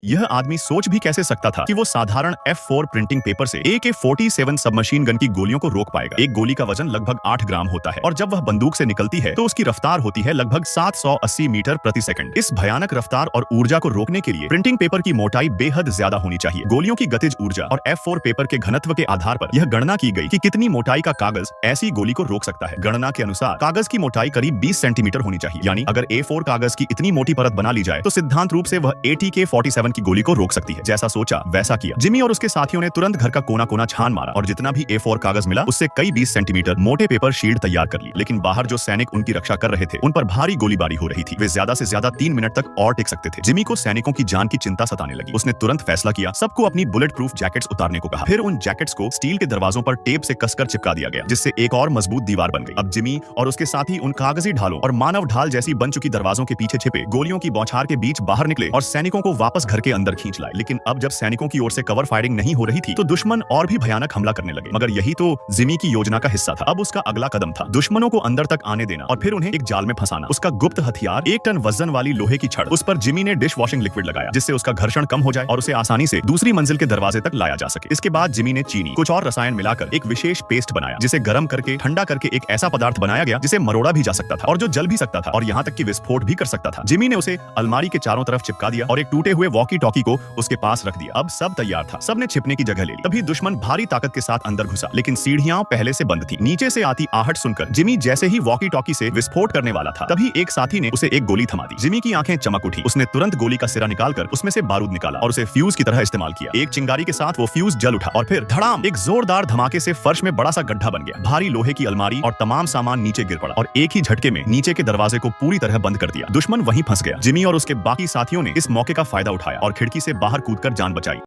यह आदमी सोच भी कैसे सकता था कि वो साधारण F4 प्रिंटिंग पेपर से AK-47 सबमशीन गन की गोलियों को रोक पाएगा। एक गोली का वजन लगभग 8 ग्राम होता है और जब वह बंदूक से निकलती है तो उसकी रफ्तार होती है लगभग 780 मीटर प्रति सेकंड। इस भयानक रफ्तार और ऊर्जा को रोकने के लिए प्रिंटिंग पेपर की मोटाई बेहद ज्यादा होनी चाहिए। गोलियों की गतिज ऊर्जा और F4 पेपर के घनत्व के आधार पर यह गणना की गई कि कितनी मोटाई का कागज ऐसी गोली को रोक सकता है। गणना के अनुसार कागज की मोटाई करीब 20 सेंटीमीटर होनी चाहिए, यानी अगर A4 कागज की इतनी मोटी परत बना ली जाए तो सिद्धांत रूप से वह AK-47 की गोली को रोक सकती है। जैसा सोचा वैसा किया। जिमी और उसके साथियों ने तुरंत घर का कोना कोना छान मारा और जितना भी A4 कागज मिला उससे कई 20 सेंटीमीटर मोटे पेपर शील्ड तैयार कर ली। लेकिन बाहर जो सैनिक उनकी रक्षा कर रहे थे उन पर भारी गोलीबारी हो रही थी। वे ज्यादा से ज्यादा 3 मिनट तक और टिक सकते थे। जिमी को सैनिकों की जान की चिंता सताने लगी। उसने तुरंत फैसला किया, सबको अपनी बुलेट प्रूफ जैकेट्स उतारने को कहा। फिर उन जैकेट्स को स्टील के दरवाजों पर टेप से कसकर चिपका दिया गया, जिससे एक और मजबूत दीवार बन गई। अब जिमी और उसके साथी उन कागजी ढालों और मानव ढाल जैसी बन चुकी दरवाजों के पीछे छिपे गोलियों की बौछार के बीच बाहर निकले और सैनिकों को वापस घर के अंदर खींच लाए। लेकिन अब जब सैनिकों की ओर से कवर फायरिंग नहीं हो रही थी तो दुश्मन और भी भयानक हमला करने लगे। मगर यही तो जिमी की योजना का हिस्सा था। अब उसका अगला कदम था दुश्मनों को अंदर तक आने देना और फिर उन्हें एक जाल में फंसाना। उसका गुप्त हथियार 1 टन वजन वाली लोहे की छड़। उस पर जिमी ने डिश वॉशिंग लिक्विड लगाया, जिससे उसका घर्षण कम हो जाए और उसे आसानी से दूसरी मंजिल के दरवाजे तक लाया जा सके। इसके बाद जिमी ने चीनी, कुछ और रसायन मिलाकर एक विशेष पेस्ट बनाया, जिसे गर्म करके ठंडा करके एक ऐसा पदार्थ बनाया गया जिसे मरोड़ा भी जा सकता था और जो जल भी सकता था और यहाँ तक कि विस्फोट भी कर सकता था। जिमी ने उसे अलमारी के चारों तरफ चिपका दिया और एक टूटे हुए वॉकी टॉकी को उसके पास रख दिया। अब सब तैयार था। सबने छिपने की जगह ले ली। तभी दुश्मन भारी ताकत के साथ अंदर घुसा, लेकिन सीढ़ियां पहले से बंद थी। नीचे से आती आहट सुनकर जिमी जैसे ही वॉकी टॉकी से विस्फोट करने वाला था, तभी एक साथी ने उसे एक गोली थमा दी। जिमी की आंखें चमक उठी। उसने तुरंत गोली का सिरा निकालकर उसमें से बारूद निकाला और उसे फ्यूज की तरह इस्तेमाल किया। एक चिंगारी के साथ वो फ्यूज जल उठा और फिर धड़ाम, एक जोरदार धमाके से फर्श में बड़ा सा गड्ढा बन गया। भारी लोहे की अलमारी और तमाम सामान नीचे गिर पड़ा और एक ही झटके में नीचे के दरवाजे को पूरी तरह बंद कर दिया। दुश्मन वहीं फंस गया। जिमी और उसके बाकी साथियों ने इस मौके का फायदा उठाया और खिड़की से बाहर कूदकर जान बचाई।